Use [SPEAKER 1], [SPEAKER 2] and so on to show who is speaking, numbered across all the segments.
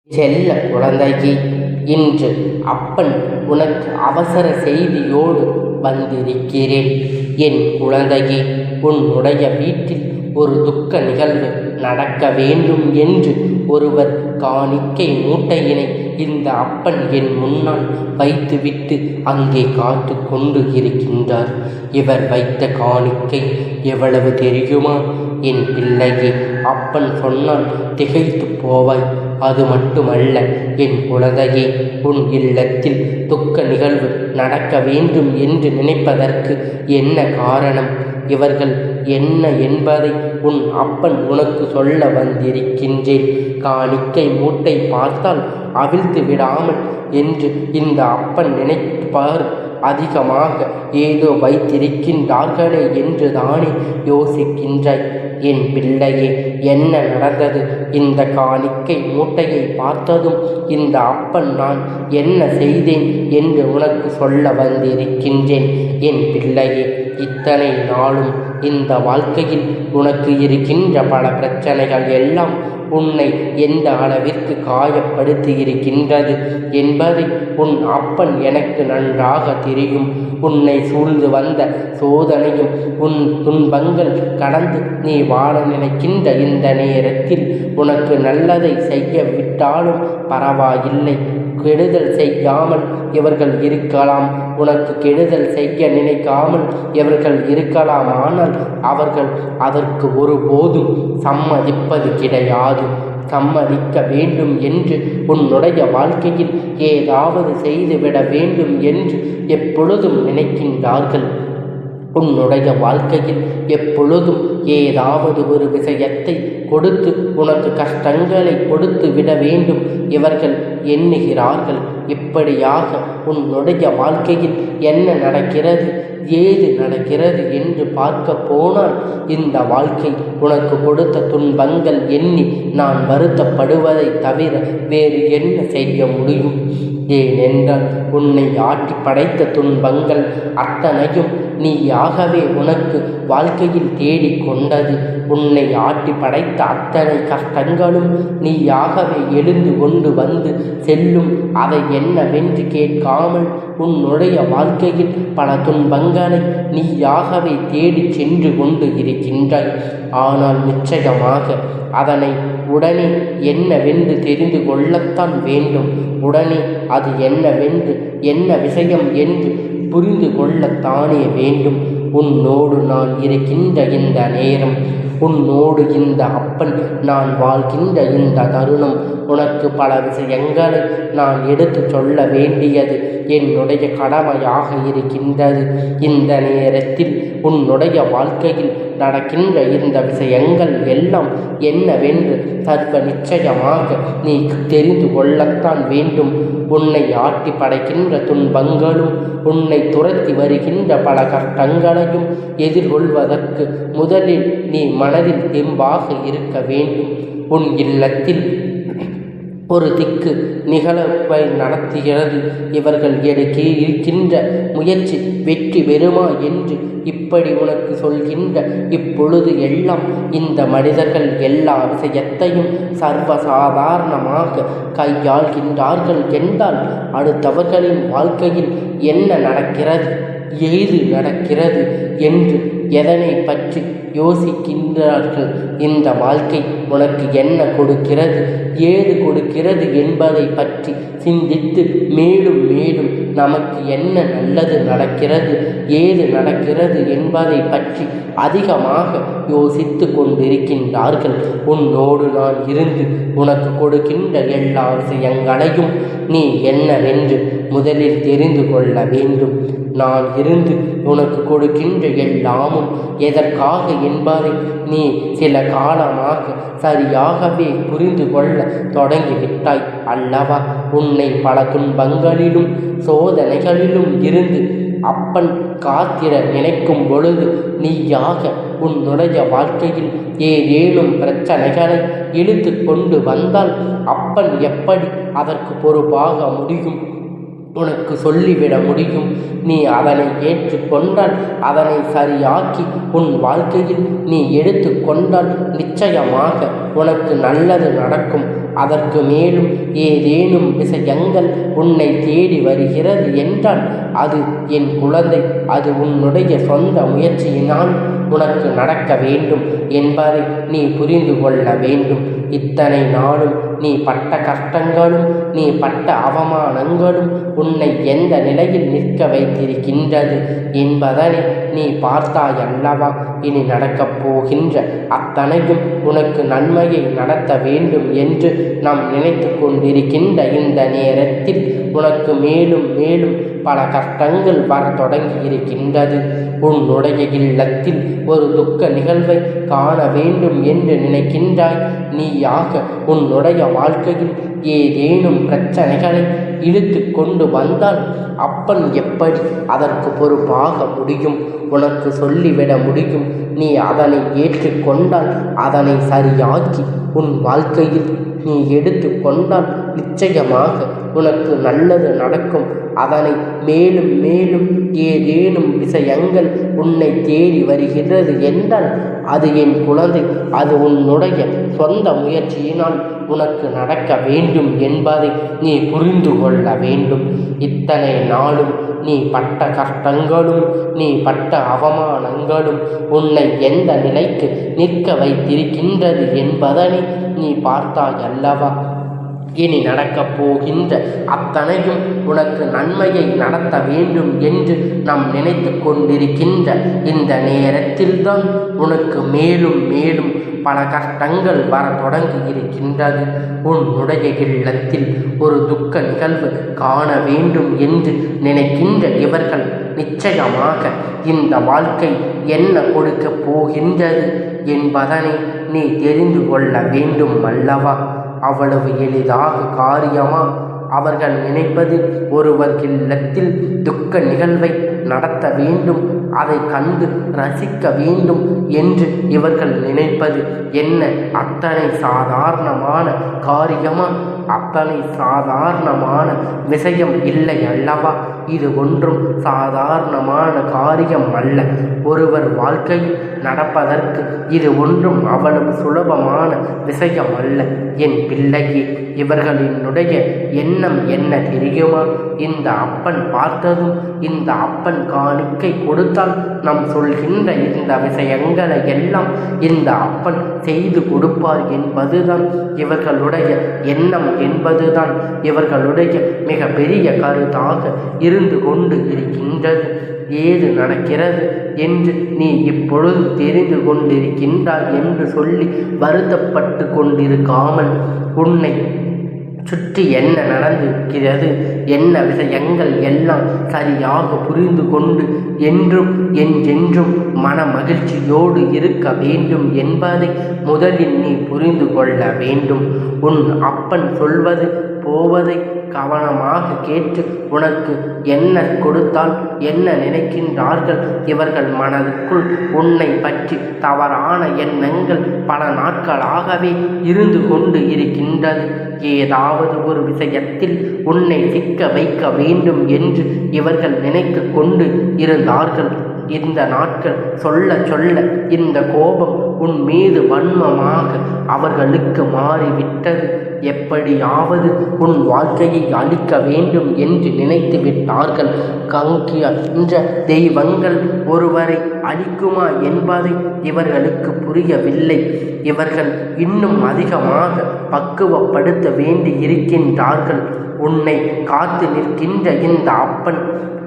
[SPEAKER 1] செல்ல குழந்தையே, இன்று அப்பன் உனக்கு அவசர செய்தியோடு வந்திருக்கிறேன். என் குழந்தையே, உன்னுடைய வீட்டில் ஒரு துக்க நிகழ்வு நடக்க வேண்டும் என்று ஒருவர் காணிக்கை மூட்டையினை இந்த அப்பன் என் முன்னால் வைத்துவிட்டு அங்கே காத்து கொண்டு இருக்கின்றார். இவர் வைத்த காணிக்கை எவ்வளவு தெரியுமா? என் பிள்ளையே, அப்பன் சொன்னால் திகைத்து போவாய். அது மட்டுமல்ல என் குழந்தையே, உன் இல்லத்தில் துக்க நிகழ்வு நடக்க வேண்டும் என்று நினைப்பதற்கு என்ன காரணம்? இவர்கள் என்ன என்பதை உன் அப்பன் உனக்கு சொல்ல வந்திருக்கின்றேன். காணிக்கை மூட்டை பார்த்தால் அவிழ்த்து விடாமல் என்று இந்த அப்பன் நினைப்பார். அதிகமாக ஏதோ வைத்திருக்கின்றார்களே என்று தானே யோசிக்கின்றாய். என் பிள்ளையே, என்ன நடந்தது? இந்த காணிக்கை மூட்டையை பார்த்ததும் இந்த அப்பன் நான் என்ன செய்தேன் என்று உனக்கு சொல்ல வந்திருக்கின்றேன். என் பிள்ளையே, இத்தனை நாளும் இந்த வாழ்க்கையில் உனக்கு இருக்கின்ற பல பிரச்சனைகள் எல்லாம் உன்னை எந்த அளவிற்கு காயப்படுத்தி இருக்கின்றது என்பதை உன் அப்பன் எனக்கு நன்றாக தெரியும். உன்னை சூழ்ந்து வந்த சோதனையும் உன் துன்பங்கள் கடந்து நீ வாழ நினைக்கின்ற இந்த நேரத்தில் உனக்கு நல்லதை செய்ய விட்டாலும் பரவாயில்லை. கெடுதல் செய்யாமல் இவர்கள் இருக்கலாம். உனக்கு கெடுதல் செய்ய நினைக்காமல் இவர்கள் இருக்கலாம். ஆனால் அவர்கள் அதற்கு ஒருபோதும் சம்மதிப்பது கிடையாது. சம்மதிக்க வேண்டும் என்று உன்னுடைய வாழ்க்கையில் ஏதாவது செய்துவிட வேண்டும் என்று எப்பொழுதும் நினைக்கின்றார்கள். உன்னுடைய வாழ்க்கையில் எப்பொழுதும் ஏதாவது ஒரு விஷயத்தை கொடுத்து உனக்கு கஷ்டங்களை கொடுத்து விட வேண்டும் இவர்கள் எண்ணுகிறார்கள். இப்படியாக உன்னுடைய வாழ்க்கையில் என்ன நடக்கிறது, ஏது நடக்கிறது என்று பார்க்க போனால் இந்த வாழ்க்கை உனக்கு கொடுத்த துன்பங்கள் எண்ணி நான் வருத்தப்படுவதை தவிர வேறு என்ன செய்ய முடியும்? ஏனென்றால் உன்னை ஆட்டி படைத்த துன்பங்கள் அத்தனையும் நீயாகவே உனக்கு வாழ்க்கையில் தேடிக்கொண்டது. உன்னை ஆட்டி படைத்த அத்தனை கஷ்டங்களும் நீயாகவே எழுந்து கொண்டு வந்து செல்லும். அதை என்னவென்று கேட்காமல் உன்னுடைய வாழ்க்கையில் பல துன்பங்களை நீயாகவே தேடி சென்று கொண்டு இருக்கின்றாய். ஆனால் நிச்சயமாக அதனை உடனே என்னவென்று தெரிந்து கொள்ளத்தான் வேண்டும். உடனே அது என்னவென்று, என்ன விஷயம் என்று புரிந்து கொள்ளத்தானே வேண்டும். உன்னோடு நான் இருக்கின்ற இந்த நேரம், உன்னோடு இந்த அப்பன் நான் வாழ்கின்ற இந்த தருணம், உனக்கு பல விஷயங்களை நான் எடுத்து சொல்ல வேண்டியது என்னுடைய கடமையாக இருக்கின்றது. இந்த நேரத்தில் உன்னுடைய வாழ்க்கையில் நடக்கின்ற இந்த விஷயங்கள் எல்லாம் என்னவென்று சர்வ நிச்சயமாக நீ தெரிந்து கொள்ளத்தான் வேண்டும். உன்னை ஆட்டி படைக்கின்ற துன்பங்களும் உன்னை துரத்தி வருகின்ற பல கஷ்டங்களையும் எதிர்கொள்வதற்கு முதலில் நீ மனதில் தெம்பாக இருக்க வேண்டும். உன் இல்லத்தில் ஒரு திக்கு நிகழ்வை நடத்துகிறது. இவர்கள் எடுக்க இருக்கின்ற முயற்சி வெற்றி பெறுமா என்று இப்படி உனக்கு சொல்கின்ற இப்பொழுது எல்லாம் இந்த மனிதர்கள் எல்லா விஷயத்தையும் சர்வசாதாரணமாக கையாள்கின்றார்கள் என்றால் அடுத்தவர்களின் வாழ்க்கையில் என்ன நடக்கிறது, ஏது நடக்கிறது என்று எதனை பற்றி யோசிக்கின்றார்கள்? இந்த வாழ்க்கை உனக்கு என்ன கொடுக்கிறது, ஏது கொடுக்கிறது என்பதை பற்றி சிந்தித்து மேலும் மேலும் நமக்கு என்ன நல்லது நடக்கிறது, ஏது நடக்கிறது என்பதை பற்றி அதிகமாக யோசித்து கொண்டிருக்கின்றார்கள். உன்னோடு நான் இருந்து உனக்கு கொடுக்கின்ற எல்லா விஷயங்களையும் நீ என்னவென்று முதலில் தெரிந்து கொள்ள வேண்டும். நான் இருந்து உனக்கு கொடுக்கின்ற எல்லாமும் எதற்காக என்பதை நீ சில காலமாக சரியாகவே புரிந்து கொள்ள தொடங்கிவிட்டாய் அல்லவா? உன்னை பல துன்பங்களிலும் சோதனைகளிலும் இருந்து அப்பன் காத்திட நினைக்கும் பொழுது நீயாக உன்னுடைய வாழ்க்கையில் ஏதேனும் பிரச்சனைகளை இழுத்து கொண்டு வந்தால் அப்பன் எப்படி அதற்கு பொறுப்பாக முடியும்? உனக்கு சொல்லிவிட முடியும். நீ அதனை ஏற்றுக்கொண்டால், அதனை சரியாக்கி உன் வாழ்க்கையில் நீ எடுத்து கொண்டால் நிச்சயமாக உனக்கு நல்லது நடக்கும். அதற்கு மேலும் ஏதேனும் விஷயங்கள் உன்னை தேடி வருகிறது என்றால் அது என் குழந்தை, அது உன்னுடைய சொந்த முயற்சியினால் உனக்கு நடக்க வேண்டும் என்பதை நீ புரிந்து கொள்ள வேண்டும். இத்தனை நாளும் நீ பட்ட கஷ்டங்களும் நீ பட்ட அவமானங்களும் உன்னை எந்த நிலையில் நிற்க வைத்திருக்கின்றது என்பதனை நீ பார்த்தாய் அல்லவா? இனி நடக்கப் போகின்ற அத்தனையும் உனக்கு நன்மையை நடத்த வேண்டும் என்று நாம் நினைத்து கொண்டிருக்கின்ற இந்த நேரத்தில் உனக்கு மேலும் மேலும் பல கஷ்டங்கள் வர தொடங்கி இருக்கின்றது. உன்னுடைய இல்லத்தில் ஒரு துக்க நிகழ்வை காண வேண்டும் என்று நினைக்கின்றாய். நீயாக உன்னுடைய வாழ்க்கையில் ஏதேனும் பிரச்சனைகளை இழுத்து கொண்டு வந்தால் அப்பன் எப்படி அதற்கு பொறுப்பாக முடியும்? உனக்கு சொல்லிவிட முடியும். நீ அதனை ஏற்றுக்கொண்டால், அதனை சரியாக்கி உன் வாழ்க்கையில் நீ எடுத்து கொண்டால் நிச்சயமாக உனக்கு நல்லது நடக்கும். அதனை மேலும் மேலும் ஏதேனும் விஷயங்கள் உன்னை தேடி வருகிறது என்றால் அது என் குழந்தை, அது உன்னுடைய சொந்த முயற்சியினால் உனக்கு நடக்க வேண்டும் என்பதை நீ புரிந்து கொள்ள வேண்டும். இத்தனை நாளும் நீ பட்ட கஷ்டங்களும் நீ பட்ட அவமானங்களும் உன்னை எந்த நிலைக்கு நிற்க வைத்திருக்கின்றது என்பதனை நீ பார்த்தாய் அல்லவா? இனி நடக்கப் போகின்ற அத்தனையும் உனக்கு நன்மையை நடத்த வேண்டும் என்று நாம் நினைத்து கொண்டிருக்கின்ற இந்த நேரத்தில்தான் உனக்கு மேலும் மேலும் பல கஷ்டங்கள் வர தொடங்கி இருக்கின்றது. உன்னுடைய இல்லத்தில் ஒரு துக்க நிகழ்வு காண வேண்டும் என்று நினைக்கின்ற இவர்கள் நிச்சயமாக இந்த வாழ்க்கை என்ன கொடுக்கப் போகின்றது என்பதனை நீ தெரிந்து கொள்ள வேண்டும் அல்லவா? அவ்வளவு எளிதாக காரியமா? அவர்கள் நினைப்பது ஒருவர் இல்லத்தில் துக்க நிகழ்வை நடத்த வேண்டும், அதை கண்டு ரசிக்க வேண்டும் என்று இவர்கள் நினைப்பது என்ன அத்தனை சாதாரணமான காரியமா? அத்தனை சாதாரணமான விஷயம் இல்லை அல்லவா? இது ஒன்றும் சாதாரணமான காரியம் அல்ல. ஒருவர் வாழ்க்கையில் நடப்பதற்கு இது ஒன்றும் அவ்வளவு சுலபமான விஷயம் அல்ல. என் பிள்ளையே, இவர்களினுடைய எண்ணம் என்ன தெரியுமா? இந்த அப்பன் பார்த்ததும் இந்த அப்பன் காணிக்கை கொடுத்தால் நாம் சொல்கின்ற இந்த விஷயங்களை எல்லாம் இந்த அப்பன் செய்து கொடுப்பார் என்பதுதான் இவர்களுடைய எண்ணம் என்பதுதான் இவர்களுடைய மிக பெரிய கருத்தாக இருந்து கொண்டு இருக்கின்றது. ஏது நடக்கிறது என்று நீ இப்பொழுது தெரிந்து கொண்டிருக்கின்றாய் என்று சொல்லி வருத்தப்பட்டு கொண்டிருக்காமல் உன்னை சுற்றி என்ன நடந்திருக்கிறது, என்ன விஷயங்கள் எல்லாம் சரியாக புரிந்து கொண்டு என்றும் என்றென்றும் மன மகிழ்ச்சியோடு இருக்க வேண்டும் என்பதை முதலில் நீ புரிந்து கொள்ள வேண்டும். உன் அப்பன் சொல்வது போவதை கவனமாக கேட்டு உனக்கு என்ன கொடுத்தால் என்ன நினைக்கின்றார்கள் இவர்கள் மனதுக்குள் உன்னை பற்றி தவறான எண்ணங்கள் பல நாட்களாகவே இருந்து கொண்டு இருக்கின்றது. ஏதாவது ஒரு விஷயத்தில் உன்னை சிக்க வைக்க வேண்டும் என்று இவர்கள் நினைத்து கொண்டு இருந்தார்கள். இந்த நாட்கள் சொல்ல சொல்ல இந்த கோபம் உன் மீது வன்மமாக அவர்களுக்கு மாறிவிட்டது. எப்படியாவது உன் வாழ்க்கையை அழிக்க வேண்டும் என்று நினைத்து விட்டார்கள். கங்கிய தெய்வங்கள் ஒருவரை அழிக்குமா என்பதை இவர்களுக்கு புரியவில்லை. இவர்கள் இன்னும் அதிகமாக பக்குவப்படுத்த வேண்டி இருக்கின்றார்கள். உன்னை காத்து நிற்கின்ற இந்த அப்பன்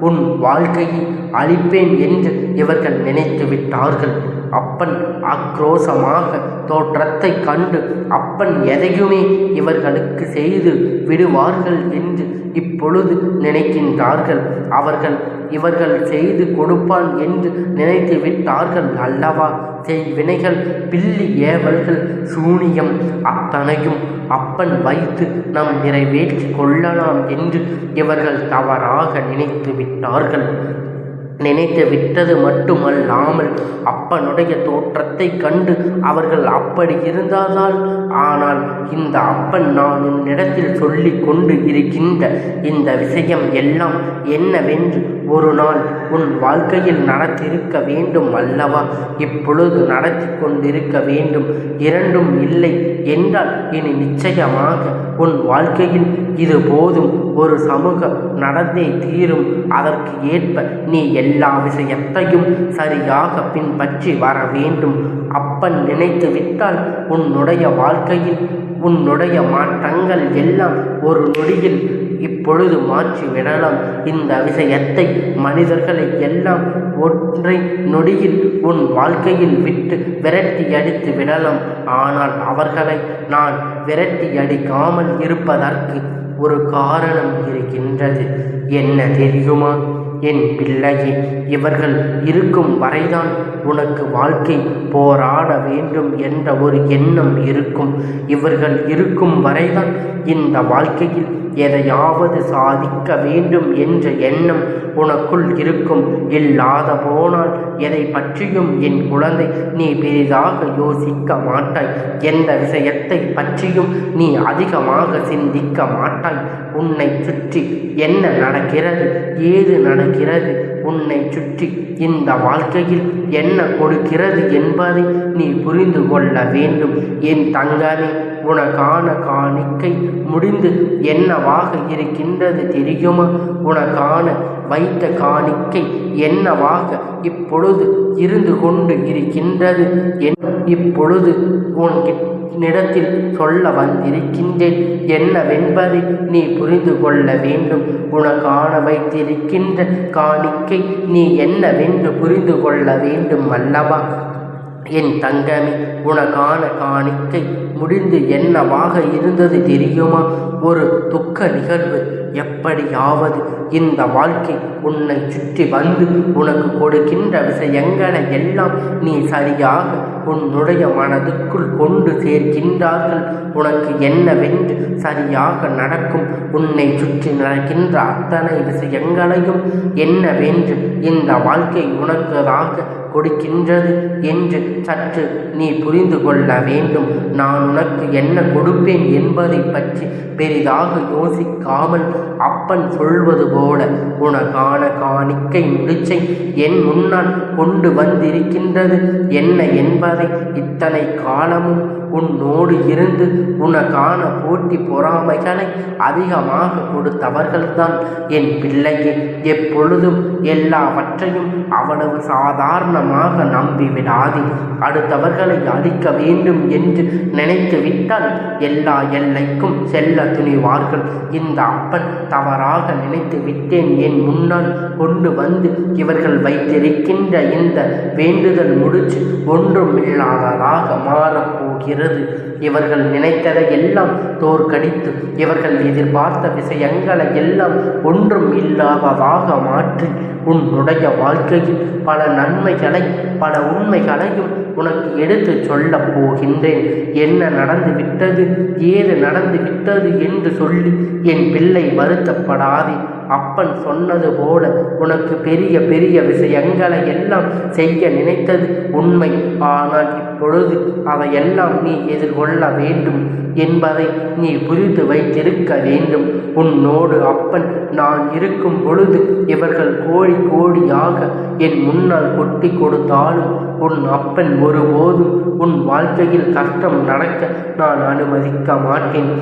[SPEAKER 1] உன் வாழ்க்கையை அழிப்பேன் என்று இவர்கள் நினைத்து விட்டார்கள். அப்பன் ஆக்ரோஷமாக தோற்றத்தை கண்டு அப்பன் எதையுமே இவர்களுக்கு செய்து விடுவார்கள் என்று இப்பொழுது நினைக்கின்றார்கள். இவர்கள் செய்து கொடுப்பான் என்று நினைத்து விட்டார்கள் அல்லவா? செய்வினைகள், பில்லி ஏவல்கள், சூனியம் அத்தனையும் அப்பன் வைத்து நாம் நிறைவேற்றி கொள்ளலாம் என்று இவர்கள் தவறாக நினைத்து விட்டார்கள். நினைத்து விட்டது மட்டுமல்லாமல் அப்பனுடைய தோற்றத்தை கண்டு அவர்கள் அப்படி இருந்தால், ஆனால் இந்த அப்பன் நான் உன்னிடத்தில் சொல்லி கொண்டு இருக்கின்ற இந்த விஷயம் எல்லாம் என்னவென்று ஒரு நாள் உன் வாழ்க்கையில் நடத்திருக்க வேண்டும் அல்லவா? இப்பொழுது நடத்தி கொண்டிருக்க வேண்டும். இரண்டும் இல்லை என்றால் இனி நிச்சயமாக உன் வாழ்க்கையில் இது போதும், ஒரு சமூகம் நடந்தே தீரும். அதற்கு ஏற்ப நீ எல்லா விஷயத்தையும் சரியாக பின்பற்றி வர வேண்டும். அப்பன் நினைத்து விட்டால் உன்னுடைய வாழ்க்கையில் உன்னுடைய மாற்றங்கள் எல்லாம் ஒரு நொடியில் இப்பொழுது மாற்றி விடலாம். இந்த விஷயத்தை மனிதர்களை எல்லாம் ஒன்றை நொடியில் உன் வாழ்க்கையில் விட்டு விரட்டி அடித்து விடலாம். ஆனால் அவர்களை நான் விரட்டி அடிக்காமல் இருப்பதற்கு ஒரு காரணம் இருக்கின்றது. என்ன தெரியுமா என் பிள்ளையே? இவர்கள் இருக்கும் வரைதான் உனக்கு வாழ்க்கை போராட வேண்டும் என்ற ஒரு எண்ணம் இருக்கும். இவர்கள் இருக்கும் வரைதான் இந்த வாழ்க்கையில் எதையாவது சாதிக்க வேண்டும் என்ற எண்ணம் உனக்குள் இருக்கும். இல்லாத போனால் எதை பற்றியும் என் குழந்தை நீ பெரிதாக யோசிக்க மாட்டாய். எந்த விஷயத்தை பற்றியும் நீ அதிகமாக சிந்திக்க மாட்டாய். உன்னை சுற்றி என்ன நடக்கிறது, ஏது நடக்கிறது, உன்னை சுற்றி இந்த வாழ்க்கையில் என்ன கொடுக்கிறது என்பதை நீ புரிந்து கொள்ள வேண்டும். என் தங்கமே, உனக்கான காணிக்கை முடிந்து என்னவாக இருக்கின்றது தெரியுமா? உனக்கான வைத்த காணிக்கை என்னவாக இப்பொழுது இருந்து கொண்டு இருக்கின்றது? இப்பொழுது உன்னிடத்தில் சொல்ல வந்திருக்கின்றேன். என்னவென்பதை நீ புரிந்து கொள்ள வேண்டும். உனக்கான வைத்திருக்கின்ற காணிக்கை நீ என்னவென்று புரிந்து கொள்ள வேண்டும் அல்லவா? என் தங்கமே, உனக்கான காணிக்கை முடிந்து என்னவாக இருந்தது தெரியுமா? ஒரு துக்க நிகழ்வு. எப்படியாவது இந்த வாழ்க்கை உன்னை சுற்றி வந்து உனக்கு கொடுக்கின்ற விஷயங்களை எல்லாம் நீ சரியாக உன்னுடைய மனதுக்குள் கொண்டு சேர்க்கின்றார்கள். உனக்கு என்னவென்று சரியாக நடக்கும். உன்னை சுற்றி நடக்கின்ற அத்தனை விஷயங்களையும் என்னவென்று இந்த வாழ்க்கை உனக்காக கொடுக்கின்றது என்று சற்று நீ புரிந்து கொள்ள வேண்டும். நான் உனக்கு என்ன கொடுப்பேன் என்பதை பற்றி பெரிதாக யோசிக்காமல் அப்பன் சொல்வது போல உனக்கான காணிக்கை முடிச்சை என் முன்னால் கொண்டு வந்திருக்கின்றது. என்ன என்பதை இத்தனை காலமும் உன்னோடு இருந்து உனக்கான போட்டி பொறாமைகளை அதிகமாக கொடுத்தவர்கள்தான் என் பிள்ளையே. எப்பொழுதும் எல்லாவற்றையும் அவ்வளவு சாதாரணமாக நம்பிவிடாதே. அடுத்தவர்களை அழிக்க வேண்டும் என்று நினைத்து விட்டால் எல்லா எல்லைக்கும் செல்ல துணிவார்கள். இந்த அப்பன் தவறாக நினைத்து விட்டேன், என் முன்னால் கொண்டு வந்து இவர்கள் வைத்திருக்கின்ற இந்த வேண்டுதல் முடிச்சு ஒன்றும் இல்லாததாக மாறப்போகிறது. இவர்கள் நினைத்ததை எல்லாம் தோற்கடித்து இவர்கள் எதிர்பார்த்த விஷயங்களை எல்லாம் ஒன்றும் இல்லாததாக மாற்றி உன்னுடைய வாழ்க்கையில் பல நன்மைகளை பல உண்மைகளையும் உனக்கு எடுத்து சொல்லப் போகின்றேன். என்ன நடந்து விட்டது, ஏது நடந்து விட்டது என்று சொல்லி என் பிள்ளை வருத்தப்படாதே. அப்பன் சொன்னது போல உனக்கு பெரிய பெரிய விஷயங்களை எல்லாம் செய்ய நினைத்தது உண்மை. ஆனால் இப்பொழுது அதையெல்லாம் நீ எதிர்கொள்ள வேண்டும் என்பதை நீ புரிந்து வைத்திருக்க வேண்டும். உன்னோடு அப்பன் நான் இருக்கும் பொழுது இவர்கள் கோடி கோடியாக என் முன்னால் கொட்டி கொடுத்தாலும் உன் அப்பன் ஒருபோதும் உன் வாழ்க்கையில் கஷ்டம் நடக்க நான் அனுமதிக்க மாட்டேன்.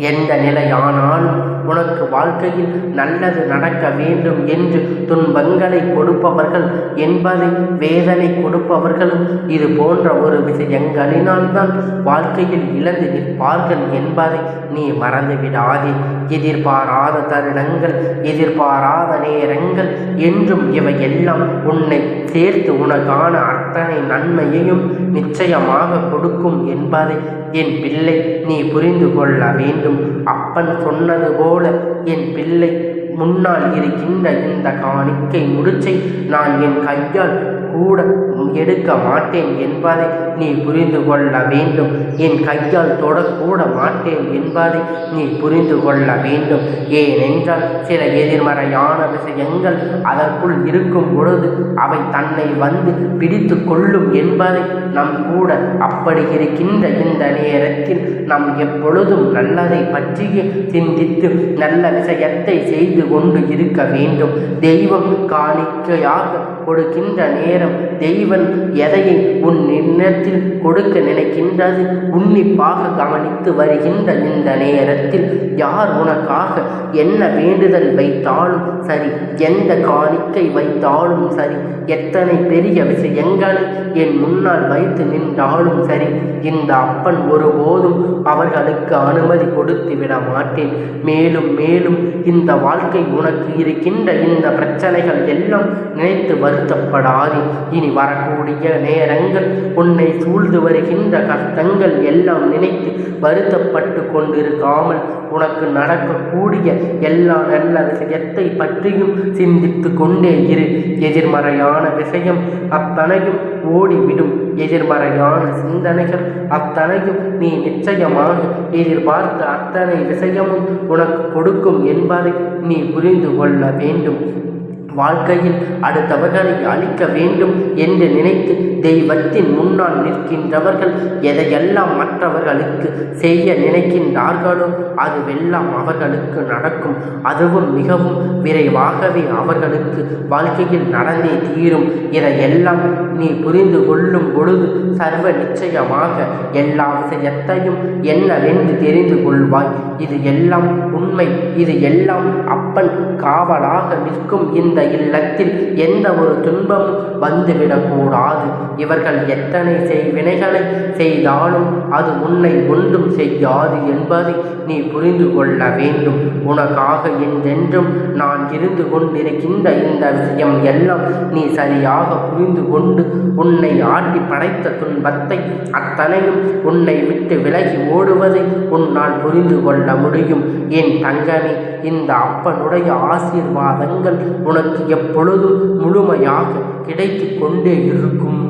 [SPEAKER 1] எந்த நிலையானாலும் உனக்கு வாழ்க்கையில் நல்லது நடக்க வேண்டும் என்று துன்பங்களை கொடுப்பவர்கள் என்பதை வேதனை கொடுப்பவர்களும் இது போன்ற ஒரு விஷயங்களினால்தான் வாழ்க்கையில் இழந்து நிற்பார்கள் என்பதை நீ மறந்துவிடாதே. எதிர்பாராத தருணங்கள், எதிர்பாராத நேரங்கள் என்றும் இவை எல்லாம் உன்னை சேர்த்து உனக்கான அத்தனை நன்மையையும் நிச்சயமாக கொடுக்கும் என்பதை என் பிள்ளை நீ புரிந்து கொள்ள வேண்டும். அப்பன் சொன்னது போல என் பிள்ளை முன்னால் இருக்கின்ற இந்த காணிக்கை முடிச்சை நான் என் கையால் கூட எடுக்க மாட்டேன் என்பதை நீ புரிந்து கொள்ள வேண்டும். என் கையால் தொடக்கூட மாட்டேன் என்பதை நீ புரிந்து கொள்ள வேண்டும். ஏனென்றால் சில எதிர்மறையான விஷயங்கள் அதற்குள் இருக்கும் பொழுது அவை தன்னை வந்து பிடித்து கொள்ளும் என்பதை நம் கூட அப்படி இருக்கின்ற இந்த நேரத்தில் நாம் எப்பொழுதும் நல்லதை பற்றியே சிந்தித்து நல்ல விஷயத்தை செய்து கொண்டு இருக்க வேண்டும். தெய்வம் காணிக்கையாக கொடுக்கின்ற நேரம் தெய்வன் எதையை உன் எண்ணத்தில் கொடுக்க நினைக்கின்றது உன்னிப்பாக கவனித்து வருகின்ற இந்த நேரத்தில் யார் உனக்காக என்ன வேண்டுதல் வைத்தாலும் சரி, எந்த காணிக்கை வைத்தாலும் சரி, எத்தனை பெரிய விஷயங்களை என் முன்னால் வைத்து நின்றாலும் சரி, இந்த அப்பன் ஒருபோதும் அவர்களுக்கு அனுமதி கொடுத்து விட மாட்டேன். மேலும் மேலும் இந்த வாழ்க்கை உனக்கு இருக்கின்ற இந்த பிரச்சனைகள் எல்லாம் நினைத்து வருத்தப்படாதே. இனி வரக்கூடிய நேரங்கள் உன்னை சூழ்ந்து வருகின்ற கஷ்டங்கள் எல்லாம் நினைத்து வருத்தப்பட்டு கொண்டிருக்காமல் உனக்கு நடக்கக்கூடிய எல்லா நல்ல விஷயத்தை பற்றியும் சிந்தித்து கொண்டே இரு. எதிர்மறையான விஷயம் அத்தனையும் ஓடிவிடும். எதிர்மறையான சிந்தனைகள் அத்தனையும் நீ நிச்சயமாக எதிர்பார்த்த அத்தனை விஷயமும் உனக்கு கொடுக்கும் என்பதை நீ புரிந்து கொள்ள வேண்டும். வாழ்க்கையில் அடுத்தவர்களை அழிக்க வேண்டும் என்று நினைத்து தெய்வத்தின் முன்னால் நிற்கின்றவர்கள் எதையெல்லாம் மற்றவர்களுக்கு செய்ய நினைக்கின்றார்களோ அதுவெல்லாம் அவர்களுக்கு நடக்கும். அதுவும் மிகவும் விரைவாகவே அவர்களுக்கு வாழ்க்கையில் நடந்தே தீரும். இதையெல்லாம் நீ புரிந்து கொள்ளும் பொழுது சர்வ நிச்சயமாக எல்லா விஷயத்தையும் என்னவென்று தெரிந்து கொள்வாய். இது எல்லாம் உண்மை. இது எல்லாம் அப்பன் காவலாக நிற்கும் இந்த இல்லத்தில் எந்த ஒரு துன்பமும் வந்துவிடக்கூடாது. இவர்கள் எத்தனை வினைகளை செய்தாலும் அது உன்னை ஒன்றும் செய்யாது என்பதை நீ புரிந்து கொள்ள வேண்டும். உனக்காக என்றென்றும் நான் இருந்து கொண்டிருக்கின்ற இந்த விஷயம் எல்லாம் நீ சரியாக புரிந்து கொண்டு உன்னை ஆட்டி படைத்த துன்பத்தை அத்தனையும் உன்னை விட்டு விலகி ஓடுவதை உன்னால் புரிந்து கொள்ள முடியும். என் தங்கமே, இந்த அப்பனுடைய ஆசீர்வாதங்கள் உனக்கு எப்பொழுதும் முழுமையாக கிடைத்து கொண்டே இருக்கும்.